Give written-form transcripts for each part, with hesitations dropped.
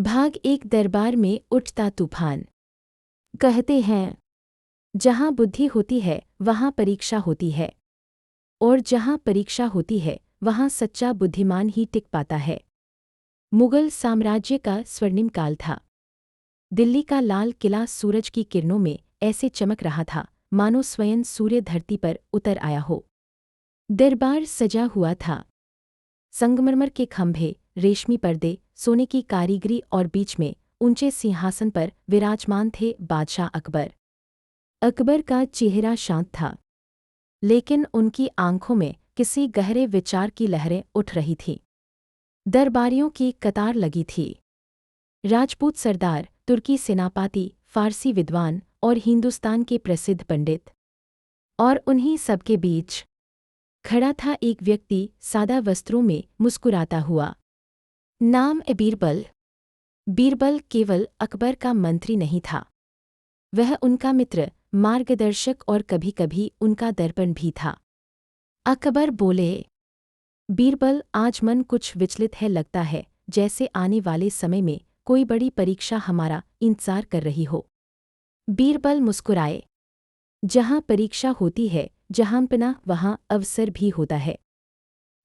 भाग एक दरबार में उठता तूफान। कहते हैं, जहाँ बुद्धि होती है वहाँ परीक्षा होती है, और जहाँ परीक्षा होती है वहाँ सच्चा बुद्धिमान ही टिक पाता है। मुगल साम्राज्य का स्वर्णिम काल था। दिल्ली का लाल किला सूरज की किरणों में ऐसे चमक रहा था मानो स्वयं सूर्य धरती पर उतर आया हो। दरबार सजा हुआ था। संगमरमर के खंभे, रेशमी पर्दे, सोने की कारीगरी और बीच में ऊंचे सिंहासन पर विराजमान थे बादशाह अकबर। अकबर का चेहरा शांत था, लेकिन उनकी आंखों में किसी गहरे विचार की लहरें उठ रही थीं। दरबारियों की कतार लगी थी। राजपूत सरदार, तुर्की सेनापति, फारसी विद्वान और हिंदुस्तान के प्रसिद्ध पंडित। और उन्हीं सबके बीच खड़ा था एक व्यक्ति, सादा वस्त्रों में मुस्कुराता हुआ। नाम बीरबल। बीरबल केवल अकबर का मंत्री नहीं था, वह उनका मित्र, मार्गदर्शक और कभी-कभी उनका दर्पण भी था। अकबर बोले, बीरबल, आज मन कुछ विचलित है, लगता है जैसे आने वाले समय में कोई बड़ी परीक्षा हमारा इंतजार कर रही हो। बीरबल मुस्कुराए। जहाँ परीक्षा होती है जहांपना, वहाँ अवसर भी होता है।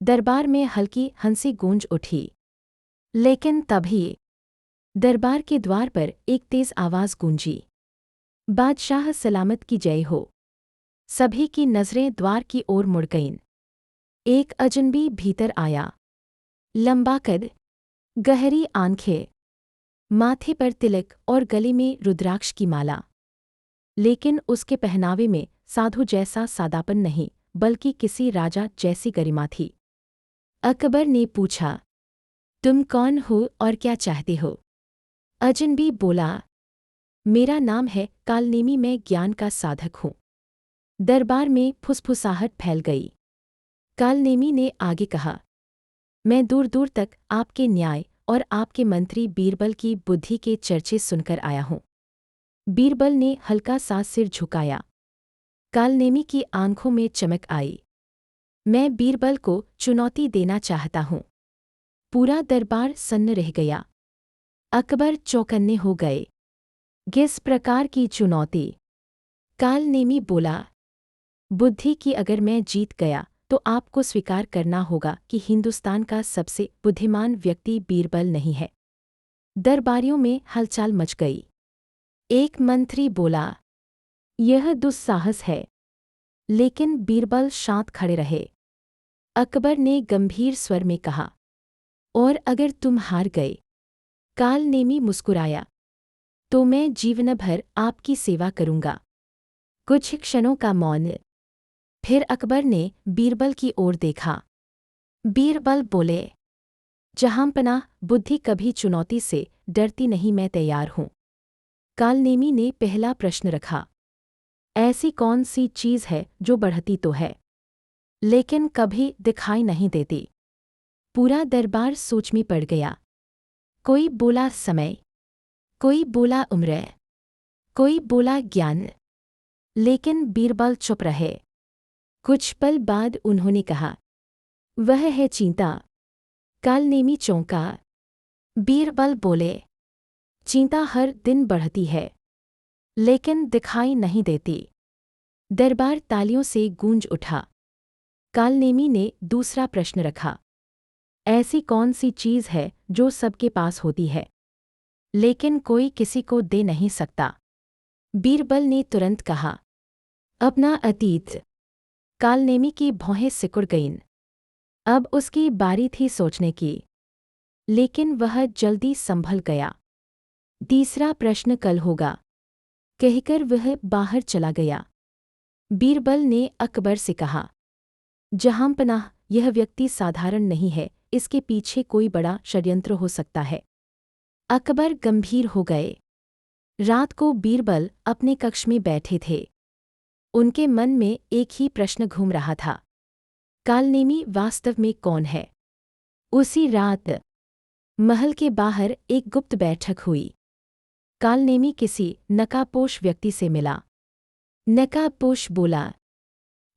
दरबार में हल्की हंसी गूंज उठी, लेकिन तभी दरबार के द्वार पर एक तेज आवाज गूंजी, बादशाह सलामत की जय हो। सभी की नजरें द्वार की ओर मुड़ गईं। एक अजनबी भीतर आया। लंबा कद, गहरी आंखें, माथे पर तिलक और गले में रुद्राक्ष की माला। लेकिन उसके पहनावे में साधु जैसा सादापन नहीं, बल्कि किसी राजा जैसी गरिमा थी। अकबर ने पूछा, तुम कौन हो और क्या चाहते हो? अजनबी बोला, मेरा नाम है कालनेमी, मैं ज्ञान का साधक हूँ। दरबार में फुसफुसाहट फैल गई। कालनेमी ने आगे कहा, मैं दूर दूर तक आपके न्याय और आपके मंत्री बीरबल की बुद्धि के चर्चे सुनकर आया हूँ। बीरबल ने हल्का सा सिर झुकाया। कालनेमी की आंखों में चमक आई। मैं बीरबल को चुनौती देना चाहता हूँ। पूरा दरबार सन्न रह गया। अकबर चौकन्ने हो गए। किस प्रकार की चुनौती? कालनेमी बोला, बुद्धि की। अगर मैं जीत गया तो आपको स्वीकार करना होगा कि हिंदुस्तान का सबसे बुद्धिमान व्यक्ति बीरबल नहीं है। दरबारियों में हलचल मच गई। एक मंत्री बोला, यह दुस्साहस है। लेकिन बीरबल शांत खड़े रहे। अकबर ने गंभीर स्वर में कहा, और अगर तुम हार गए? कालनेमी मुस्कुराया, तो मैं जीवन भर आपकी सेवा करूंगा। कुछ क्षणों का मौन। फिर अकबर ने बीरबल की ओर देखा। बीरबल बोले, जहांपनाह, बुद्धि कभी चुनौती से डरती नहीं, मैं तैयार हूँ। कालनेमी ने पहला प्रश्न रखा, ऐसी कौन सी चीज़ है जो बढ़ती तो है, लेकिन कभी दिखाई नहीं देती? पूरा दरबार सोच में पड़ गया। कोई बोला समय, कोई बोला उम्र, कोई बोला ज्ञान, लेकिन बीरबल चुप रहे। कुछ पल बाद उन्होंने कहा, वह है चिंता। कालनेमी चौंका। बीरबल बोले, चिंता हर दिन बढ़ती है, लेकिन दिखाई नहीं देती। दरबार तालियों से गूंज उठा। कालनेमी ने दूसरा प्रश्न रखा, ऐसी कौन सी चीज़ है जो सबके पास होती है, लेकिन कोई किसी को दे नहीं सकता? बीरबल ने तुरंत कहा, अपना अतीत। कालनेमी की भौहें सिकुड़ गईं। अब उसकी बारी थी सोचने की, लेकिन वह जल्दी संभल गया। तीसरा प्रश्न कल होगा, कहकर वह बाहर चला गया। बीरबल ने अकबर से कहा, जहांपनाह, यह व्यक्ति साधारण नहीं है, इसके पीछे कोई बड़ा षड्यंत्र हो सकता है। अकबर गंभीर हो गए। रात को बीरबल अपने कक्ष में बैठे थे। उनके मन में एक ही प्रश्न घूम रहा था, कालनेमी वास्तव में कौन है? उसी रात महल के बाहर एक गुप्त बैठक हुई। कालनेमी किसी नकाबपोश व्यक्ति से मिला। नकाबपोश बोला,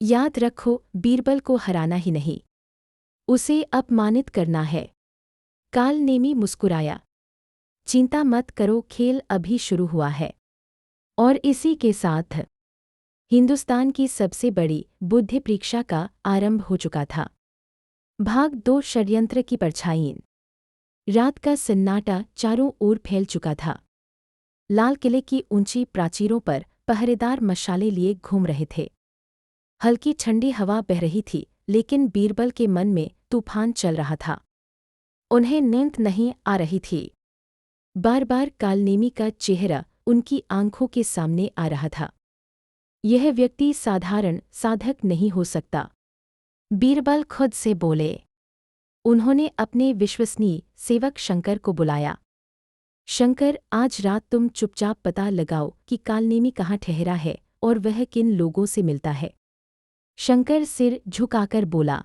याद रखो, बीरबल को हराना ही नहीं, उसे अपमानित करना है। कालनेमी मुस्कुराया, चिंता मत करो, खेल अभी शुरू हुआ है। और इसी के साथ हिंदुस्तान की सबसे बड़ी बुद्धि परीक्षा का आरंभ हो चुका था। भाग 2 षड्यंत्र की परछाई। रात का सन्नाटा चारों ओर फैल चुका था। लाल किले की ऊंची प्राचीरों पर पहरेदार मशाले लिए घूम रहे थे। हल्की ठंडी हवा बह रही थी, लेकिन बीरबल के मन में तूफान चल रहा था। उन्हें नींद नहीं आ रही थी। बार बार कालनेमी का चेहरा उनकी आंखों के सामने आ रहा था। यह व्यक्ति साधारण साधक नहीं हो सकता, बीरबल खुद से बोले। उन्होंने अपने विश्वसनीय सेवक शंकर को बुलाया। शंकर, आज रात तुम चुपचाप पता लगाओ कि कालनेमी कहाँ ठहरा है और वह किन लोगों से मिलता है। शंकर सिर झुकाकर बोला,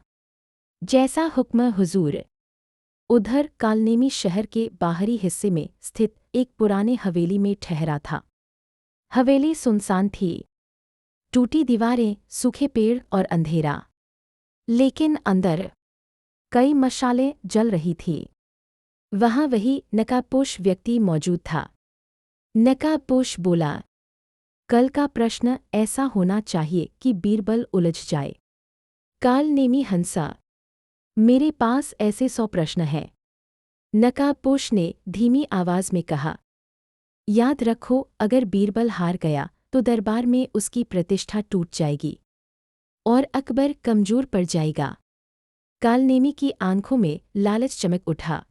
जैसा हुक्म हुजूर। उधर कालनेमी शहर के बाहरी हिस्से में स्थित एक पुराने हवेली में ठहरा था। हवेली सुनसान थी, टूटी दीवारें, सूखे पेड़ और अंधेरा। लेकिन अंदर कई मशालें जल रही थीं। वहाँ वही नकाबपोश व्यक्ति मौजूद था। नकाबपोश बोला, कल का प्रश्न ऐसा होना चाहिए कि बीरबल उलझ जाए। कालनेमी हंसा, मेरे पास ऐसे 100 प्रश्न हैं। नकाबपोश ने धीमी आवाज में कहा, याद रखो, अगर बीरबल हार गया तो दरबार में उसकी प्रतिष्ठा टूट जाएगी और अकबर कमजोर पड़ जाएगा। कालनेमी की आंखों में लालच चमक उठा।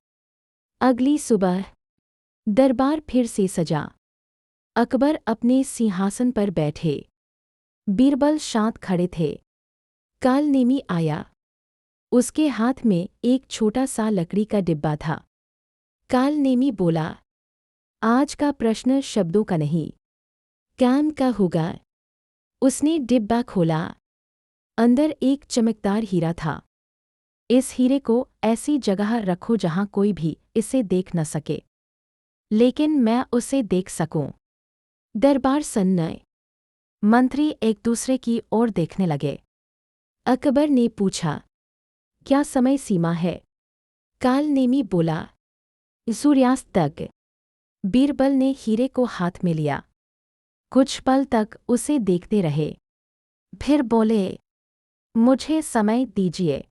अगली सुबह दरबार फिर से सजा। अकबर अपने सिंहासन पर बैठे, बीरबल शांत खड़े थे। कालनेमी आया। उसके हाथ में एक छोटा सा लकड़ी का डिब्बा था। कालनेमी बोला, आज का प्रश्न शब्दों का नहीं, काम का होगा। उसने डिब्बा खोला। अंदर एक चमकदार हीरा था। इस हीरे को ऐसी जगह रखो जहां कोई भी इसे देख न सके, लेकिन मैं उसे देख सकूं। दरबार सन्नाटे। मंत्री एक दूसरे की ओर देखने लगे। अकबर ने पूछा, क्या समय सीमा है? कालनेमी बोला, सूर्यास्त तक। बीरबल ने हीरे को हाथ में लिया। कुछ पल तक उसे देखते रहे, फिर बोले, मुझे समय दीजिए।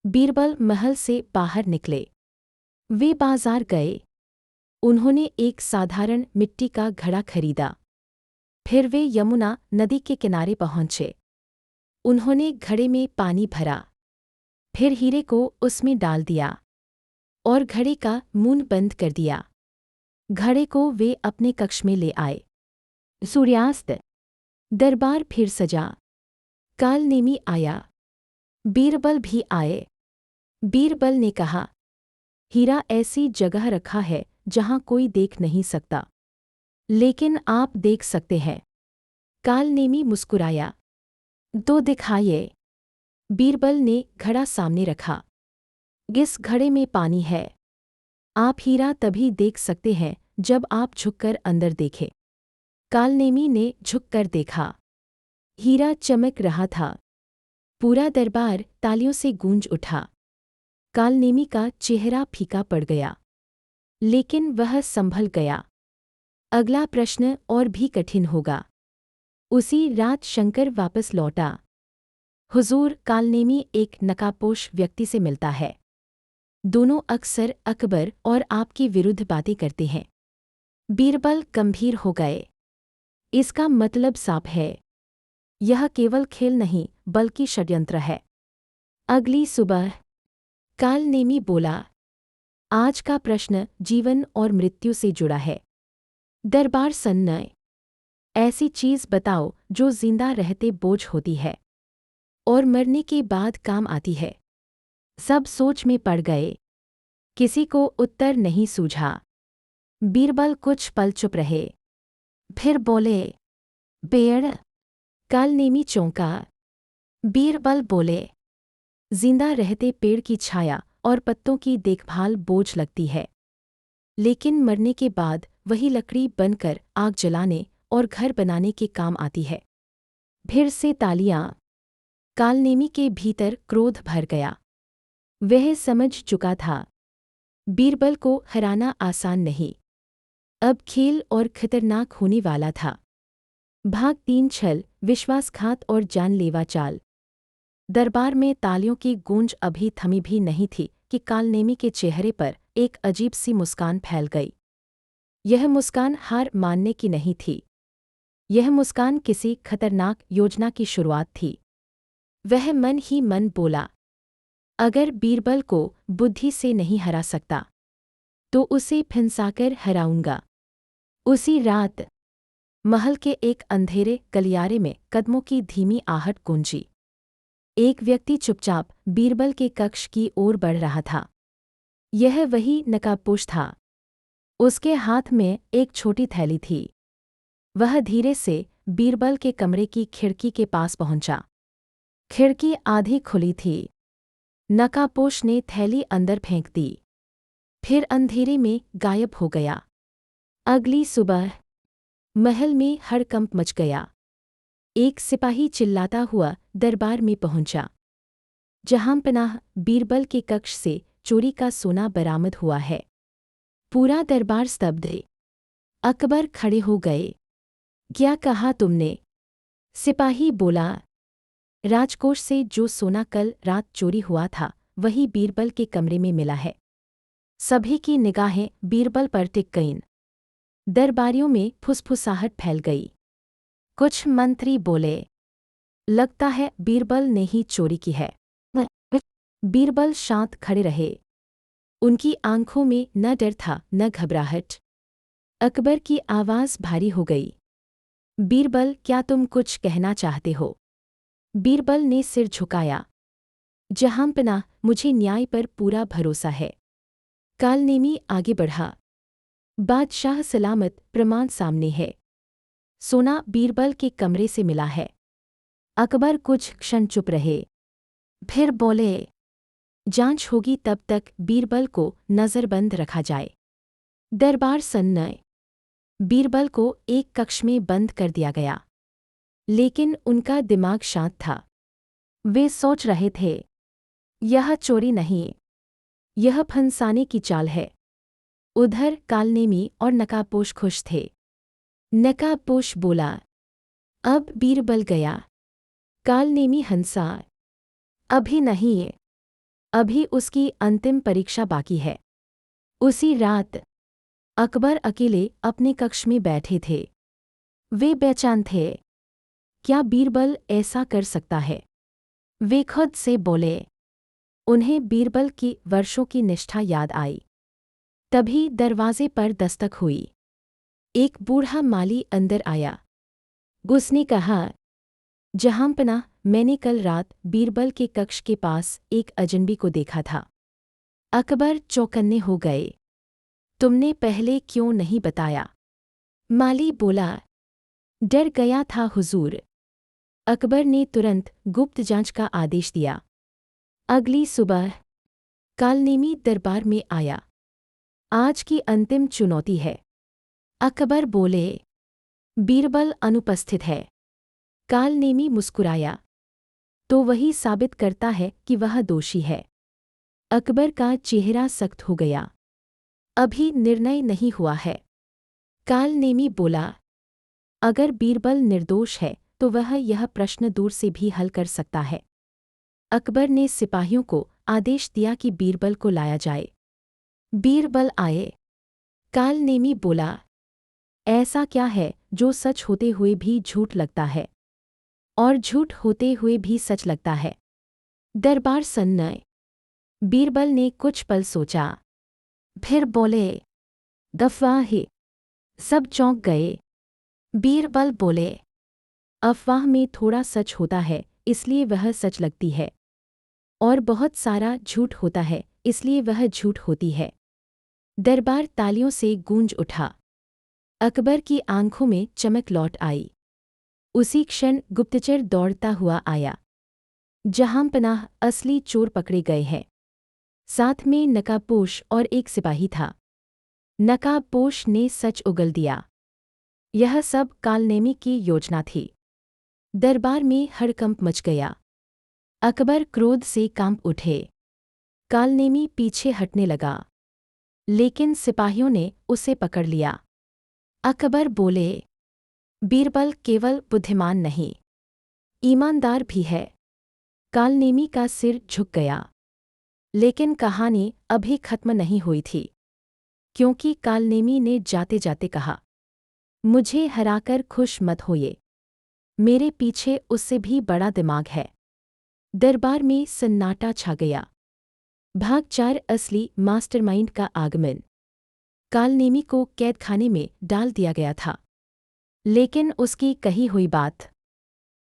बीरबल महल से बाहर निकले। वे बाजार गए। उन्होंने एक साधारण मिट्टी का घड़ा खरीदा। फिर वे यमुना नदी के किनारे पहुंचे। उन्होंने घड़े में पानी भरा, फिर हीरे को उसमें डाल दिया और घड़े का मुंह बंद कर दिया। घड़े को वे अपने कक्ष में ले आए। सूर्यास्त। दरबार फिर सजा। कालनेमी आया। बीरबल भी आए। बीरबल ने कहा, हीरा ऐसी जगह रखा है जहां कोई देख नहीं सकता, लेकिन आप देख सकते हैं। कालनेमी मुस्कुराया। तो दिखाइए। बीरबल ने घड़ा सामने रखा। इस घड़े में पानी है। आप हीरा तभी देख सकते हैं जब आप झुककर अंदर देखें। कालनेमी ने झुककर देखा। हीरा चमक रहा था। पूरा दरबार तालियों से गूंज उठा। कालनेमी का चेहरा फीका पड़ गया, लेकिन वह संभल गया। अगला प्रश्न और भी कठिन होगा। उसी रात शंकर वापस लौटा। हुजूर, कालनेमी एक नकाबपोश व्यक्ति से मिलता है। दोनों अक्सर अकबर और आपके विरुद्ध बातें करते हैं। बीरबल गंभीर हो गए। इसका मतलब साफ है, यह केवल खेल नहीं बल्कि षड्यंत्र है। अगली सुबह कालनेमी बोला, आज का प्रश्न जीवन और मृत्यु से जुड़ा है। दरबार सन्नाटे। ऐसी चीज बताओ जो जिंदा रहते बोझ होती है और मरने के बाद काम आती है। सब सोच में पड़ गए। किसी को उत्तर नहीं सूझा। बीरबल कुछ पल चुप रहे, फिर बोले, पेड़। कालनेमी चौंका। बीरबल बोले, जिंदा रहते पेड़ की छाया और पत्तों की देखभाल बोझ लगती है, लेकिन मरने के बाद वही लकड़ी बनकर आग जलाने और घर बनाने के काम आती है। फिर से तालियां। कालनेमी के भीतर क्रोध भर गया। वह समझ चुका था, बीरबल को हराना आसान नहीं। अब खेल और खतरनाक होने वाला था। भाग 3 छल, विश्वासघात और जानलेवा चाल। दरबार में तालियों की गूंज अभी थमी भी नहीं थी कि कालनेमी के चेहरे पर एक अजीब सी मुस्कान फैल गई। यह मुस्कान हार मानने की नहीं थी। यह मुस्कान किसी खतरनाक योजना की शुरुआत थी। वह मन ही मन बोला, अगर बीरबल को बुद्धि से नहीं हरा सकता तो उसे फंसाकर हराऊंगा। उसी रात महल के एक अंधेरे गलियारे में कदमों की धीमी आहट गूंजी। एक व्यक्ति चुपचाप बीरबल के कक्ष की ओर बढ़ रहा था। यह वही नकाबपोश था। उसके हाथ में एक छोटी थैली थी। वह धीरे से बीरबल के कमरे की खिड़की के पास पहुंचा। खिड़की आधी खुली थी। नकाबपोश ने थैली अंदर फेंक दी, फिर अंधेरे में गायब हो गया। अगली सुबह महल में हड़कंप मच गया। एक सिपाही चिल्लाता हुआ दरबार में पहुंचा। जहांपनाह, बीरबल के कक्ष से चोरी का सोना बरामद हुआ है। पूरा दरबार स्तब्ध है। अकबर खड़े हो गए। क्या कहा तुमने? सिपाही बोला, राजकोष से जो सोना कल रात चोरी हुआ था वही बीरबल के कमरे में मिला है। सभी की निगाहें बीरबल पर टिक गईं। दरबारियों में फुसफुसाहट फैल गई। कुछ मंत्री बोले, लगता है बीरबल ने ही चोरी की है। बीरबल शांत खड़े रहे। उनकी आंखों में न डर था न घबराहट। अकबर की आवाज़ भारी हो गई। बीरबल, क्या तुम कुछ कहना चाहते हो? बीरबल ने सिर झुकाया। जहांपनाह, मुझे न्याय पर पूरा भरोसा है। कालनेमी आगे बढ़ा। बादशाह सलामत, प्रमाण सामने है। सोना बीरबल के कमरे से मिला है। अकबर कुछ क्षण चुप रहे, फिर बोले, जांच होगी, तब तक बीरबल को नज़रबंद रखा जाए। दरबार सन्नाए। बीरबल को एक कक्ष में बंद कर दिया गया, लेकिन उनका दिमाग शांत था। वे सोच रहे थे, यह चोरी नहीं, यह फंसाने की चाल है। उधर कालनेमी और नकाबपोश खुश थे। नकाबपोश बोला, अब बीरबल गया। कालनेमी हंसा, अभी नहीं, अभी उसकी अंतिम परीक्षा बाकी है। उसी रात अकबर अकेले अपने कक्ष में बैठे थे। वे बेचैन थे। क्या बीरबल ऐसा कर सकता है? वे खुद से बोले। उन्हें बीरबल की वर्षों की निष्ठा याद आई। तभी दरवाजे पर दस्तक हुई। एक बूढ़ा माली अंदर आया। उसने कहा, जहांपनाह, मैंने कल रात बीरबल के कक्ष के पास एक अजनबी को देखा था। अकबर चौकन्ने हो गए। तुमने पहले क्यों नहीं बताया? माली बोला, डर गया था हुजूर। अकबर ने तुरंत गुप्त जांच का आदेश दिया। अगली सुबह कालनेमी दरबार में आया। आज की अंतिम चुनौती है। अकबर बोले, बीरबल अनुपस्थित है। कालनेमी मुस्कुराया, तो वही साबित करता है कि वह दोषी है। अकबर का चेहरा सख्त हो गया। अभी निर्णय नहीं हुआ है। कालनेमी बोला, अगर बीरबल निर्दोष है तो वह यह प्रश्न दूर से भी हल कर सकता है। अकबर ने सिपाहियों को आदेश दिया कि बीरबल को लाया जाए। बीरबल आए। कालनेमी बोला, ऐसा क्या है जो सच होते हुए भी झूठ लगता है और झूठ होते हुए भी सच लगता है? दरबार सन्नाए। बीरबल ने कुछ पल सोचा, फिर बोले, अफवाह है। सब चौंक गए। बीरबल बोले, अफवाह में थोड़ा सच होता है इसलिए वह सच लगती है, और बहुत सारा झूठ होता है इसलिए वह झूठ होती है। दरबार तालियों से गूंज उठा। अकबर की आंखों में चमक लौट आई। उसी क्षण गुप्तचर दौड़ता हुआ आया। जहांपनाह, असली चोर पकड़े गए हैं। साथ में नकाबपोश और एक सिपाही था। नकाबपोश ने सच उगल दिया। यह सब कालनेमी की योजना थी। दरबार में हड़कंप मच गया। अकबर क्रोध से कांप उठे। कालनेमी पीछे हटने लगा। लेकिन सिपाहियों ने उसे पकड़ लिया। अकबर बोले, बीरबल केवल बुद्धिमान नहीं, ईमानदार भी है। कालनेमी का सिर झुक गया। लेकिन कहानी अभी खत्म नहीं हुई थी, क्योंकि कालनेमी ने जाते जाते कहा, मुझे हराकर खुश मत होइए, मेरे पीछे उससे भी बड़ा दिमाग है। दरबार में सन्नाटा छा गया। भाग 4 असली मास्टरमाइंड का आगमन। कालनेमी को कैदखाने में डाल दिया गया था, लेकिन उसकी कही हुई बात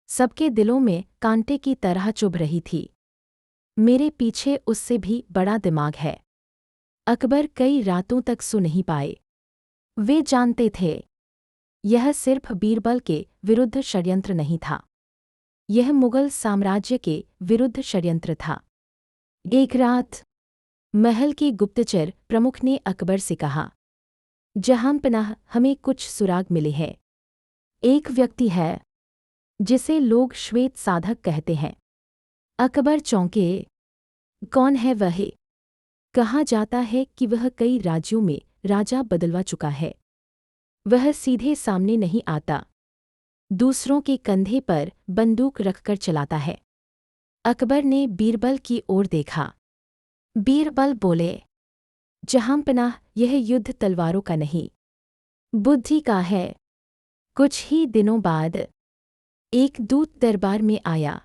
सबके दिलों में कांटे की तरह चुभ रही थी। मेरे पीछे उससे भी बड़ा दिमाग है। अकबर कई रातों तक सो नहीं पाए। वे जानते थे, यह सिर्फ बीरबल के विरुद्ध षड्यंत्र नहीं था, यह मुगल साम्राज्य के विरुद्ध षड्यंत्र था। एक रात महल के गुप्तचर प्रमुख ने अकबर से कहा, जहांपनाह, हमें कुछ सुराग मिले हैं। एक व्यक्ति है जिसे लोग श्वेत साधक कहते हैं। अकबर चौंके। कौन है वह? कहा जाता है कि वह कई राज्यों में राजा बदलवा चुका है। वह सीधे सामने नहीं आता, दूसरों के कंधे पर बंदूक रखकर चलाता है। अकबर ने बीरबल की ओर देखा। बीरबल बोले, जहांपनाह, यह युद्ध तलवारों का नहीं, बुद्धि का है। कुछ ही दिनों बाद एक दूत दरबार में आया।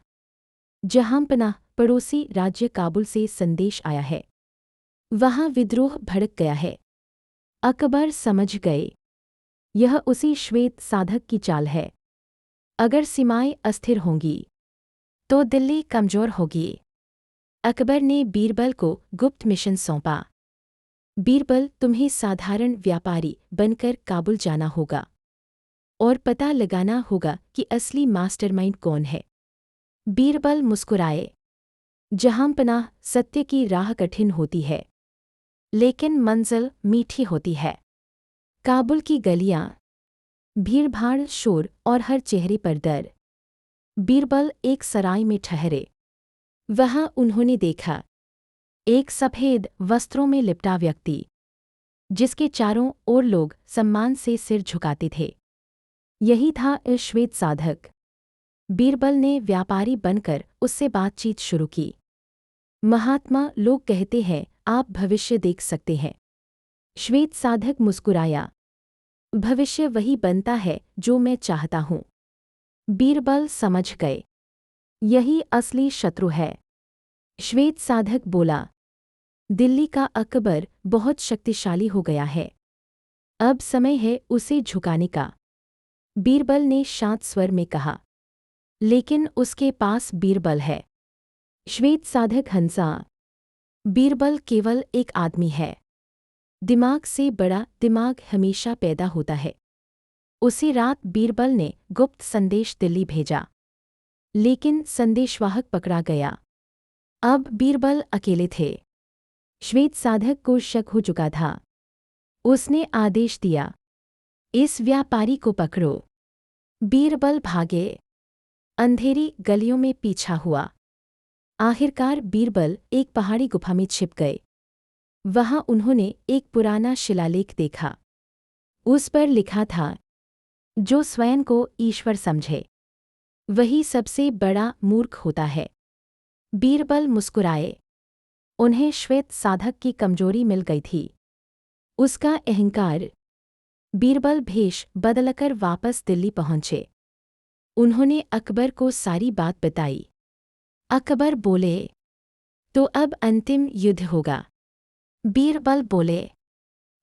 जहांपनाह, पड़ोसी राज्य काबुल से संदेश आया है, वहां विद्रोह भड़क गया है। अकबर समझ गए, यह उसी श्वेत साधक की चाल है। अगर सीमाएं अस्थिर होंगी तो दिल्ली कमजोर होगी। अकबर ने बीरबल को गुप्त मिशन सौंपा। बीरबल, तुम्हें साधारण व्यापारी बनकर काबुल जाना होगा और पता लगाना होगा कि असली मास्टरमाइंड कौन है। बीरबल मुस्कुराए। जहांपनाह, सत्य की राह कठिन होती है, लेकिन मंजिल मीठी होती है। काबुल की गलियां, भीड़भाड़, शोर और हर चेहरे पर डर। बीरबल एक सराय में ठहरे। वहां उन्होंने देखा एक सफेद वस्त्रों में लिपटा व्यक्ति, जिसके चारों ओर लोग सम्मान से सिर झुकाते थे। यही था श्वेत साधक। बीरबल ने व्यापारी बनकर उससे बातचीत शुरू की। महात्मा, लोग कहते हैं आप भविष्य देख सकते हैं। श्वेत साधक मुस्कुराया। भविष्य वही बनता है जो मैं चाहता हूँ। बीरबल समझ गए, यही असली शत्रु है। श्वेत साधक बोला, दिल्ली का अकबर बहुत शक्तिशाली हो गया है, अब समय है उसे झुकाने का। बीरबल ने शांत स्वर में कहा, लेकिन उसके पास बीरबल है। श्वेत साधक हंसा। बीरबल केवल एक आदमी है, दिमाग से बड़ा दिमाग हमेशा पैदा होता है। उसी रात बीरबल ने गुप्त संदेश दिल्ली भेजा, लेकिन संदेशवाहक पकड़ा गया। अब बीरबल अकेले थे। श्वेत साधक को शक हो चुका था। उसने आदेश दिया, इस व्यापारी को पकड़ो। बीरबल भागे, अंधेरी गलियों में पीछा हुआ। आखिरकार बीरबल एक पहाड़ी गुफा में छिप गए। वहां उन्होंने एक पुराना शिलालेख देखा। उस पर लिखा था, जो स्वयं को ईश्वर समझे वही सबसे बड़ा मूर्ख होता है। बीरबल मुस्कुराए। उन्हें श्वेत साधक की कमजोरी मिल गई थी, उसका अहंकार। बीरबल भेष बदलकर वापस दिल्ली पहुंचे। उन्होंने अकबर को सारी बात बताई। अकबर बोले, तो अब अंतिम युद्ध होगा। बीरबल बोले,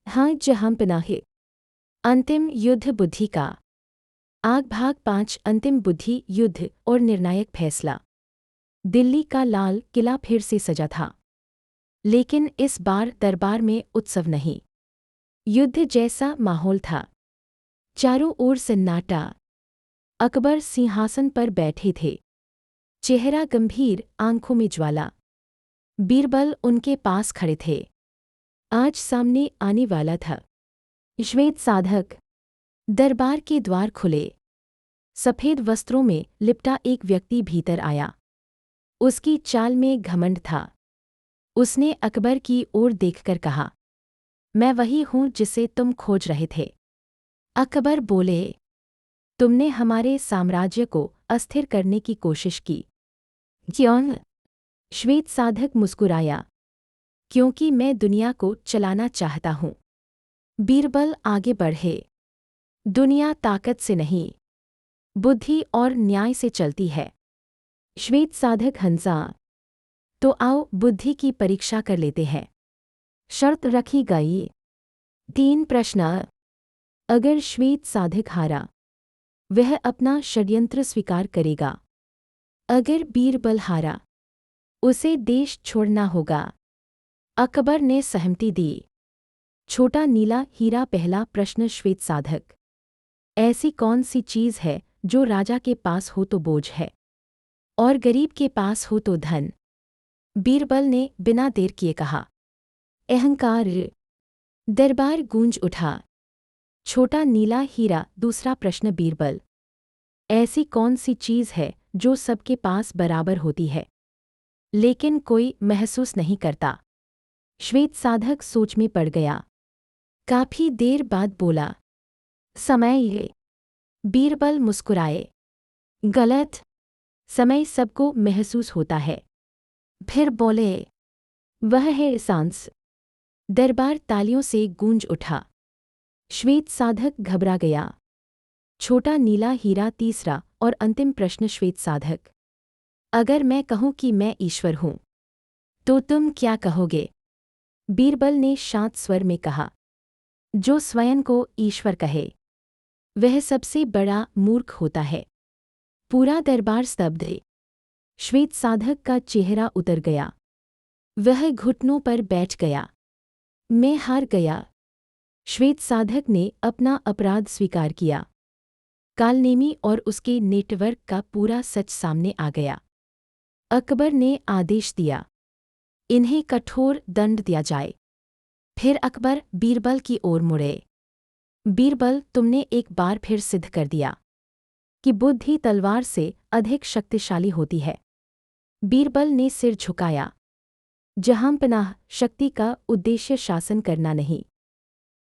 हाँ जहांपनाह, अंतिम युद्ध बुद्धि का। आग भाग 5 अंतिम बुद्धि युद्ध और निर्णायक फैसला। दिल्ली का लाल किला फिर से सजा था, लेकिन इस बार दरबार में उत्सव नहीं, युद्ध जैसा माहौल था। चारों ओर सन्नाटा। अकबर सिंहासन पर बैठे थे, चेहरा गंभीर, आंखों में ज्वाला। बीरबल उनके पास खड़े थे। आज सामने आने वाला था श्वेत साधक। दरबार के द्वार खुले। सफेद वस्त्रों में लिपटा एक व्यक्ति भीतर आया। उसकी चाल में घमंड था। उसने अकबर की ओर देखकर कहा, मैं वही हूँ जिसे तुम खोज रहे थे। अकबर बोले, तुमने हमारे साम्राज्य को अस्थिर करने की कोशिश की। क्यों? श्वेत साधक मुस्कुराया, क्योंकि मैं दुनिया को चलाना चाहता हूँ। बीरबल आगे बढ़े, दुनिया ताकत से नहीं, बुद्धि और न्याय से चलती है। श्वेत साधक हंसा, तो आओ बुद्धि की परीक्षा कर लेते हैं। शर्त रखी गई। 3 प्रश्न। अगर श्वेत साधक हारा, वह अपना षड्यंत्र स्वीकार करेगा। अगर बीरबल हारा, उसे देश छोड़ना होगा। अकबर ने सहमति दी। छोटा नीला हीरा। पहला प्रश्न श्वेत साधक, ऐसी कौन सी चीज़ है जो राजा के पास हो तो बोझ है और गरीब के पास हो तो धन? बीरबल ने बिना देर किए कहा, अहंकार। दरबार गूंज उठा। छोटा नीला हीरा। दूसरा प्रश्न बीरबल, ऐसी कौन सी चीज़ है जो सबके पास बराबर होती है लेकिन कोई महसूस नहीं करता? श्वेत साधक सोच में पड़ गया। काफी देर बाद बोला, समय। ये बीरबल मुस्कुराए, गलत। समय सबको महसूस होता है। फिर बोले, वह है सांस। दरबार तालियों से गूंज उठा। श्वेत साधक घबरा गया। छोटा नीला हीरा। तीसरा और अंतिम प्रश्न श्वेत साधक, अगर मैं कहूं कि मैं ईश्वर हूं तो तुम क्या कहोगे? बीरबल ने शांत स्वर में कहा, जो स्वयं को ईश्वर कहे वह सबसे बड़ा मूर्ख होता है। पूरा दरबार स्तब्ध। श्वेत साधक का चेहरा उतर गया। वह घुटनों पर बैठ गया। मैं हार गया। श्वेत साधक ने अपना अपराध स्वीकार किया। कालनेमी और उसके नेटवर्क का पूरा सच सामने आ गया। अकबर ने आदेश दिया, इन्हें कठोर दंड दिया जाए। फिर अकबर बीरबल की ओर मुड़े। बीरबल, तुमने एक बार फिर सिद्ध कर दिया कि बुद्धि तलवार से अधिक शक्तिशाली होती है। बीरबल ने सिर झुकाया। जहांपनाह, शक्ति का उद्देश्य शासन करना नहीं,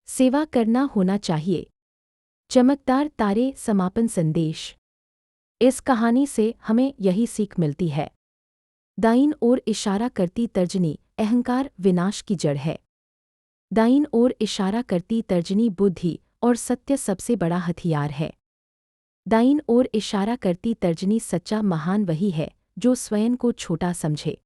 सेवा करना होना चाहिए। चमकदार तारे। समापन संदेश। इस कहानी से हमें यही सीख मिलती है। दाईं ओर इशारा करती तर्जनी अहंकार विनाश की जड़ है। दाईं ओर इशारा करती तर्जनी बुद्धि और सत्य सबसे बड़ा हथियार है। दाईं ओर इशारा करती तर्जनी सच्चा महान वही है जो स्वयं को छोटा समझे।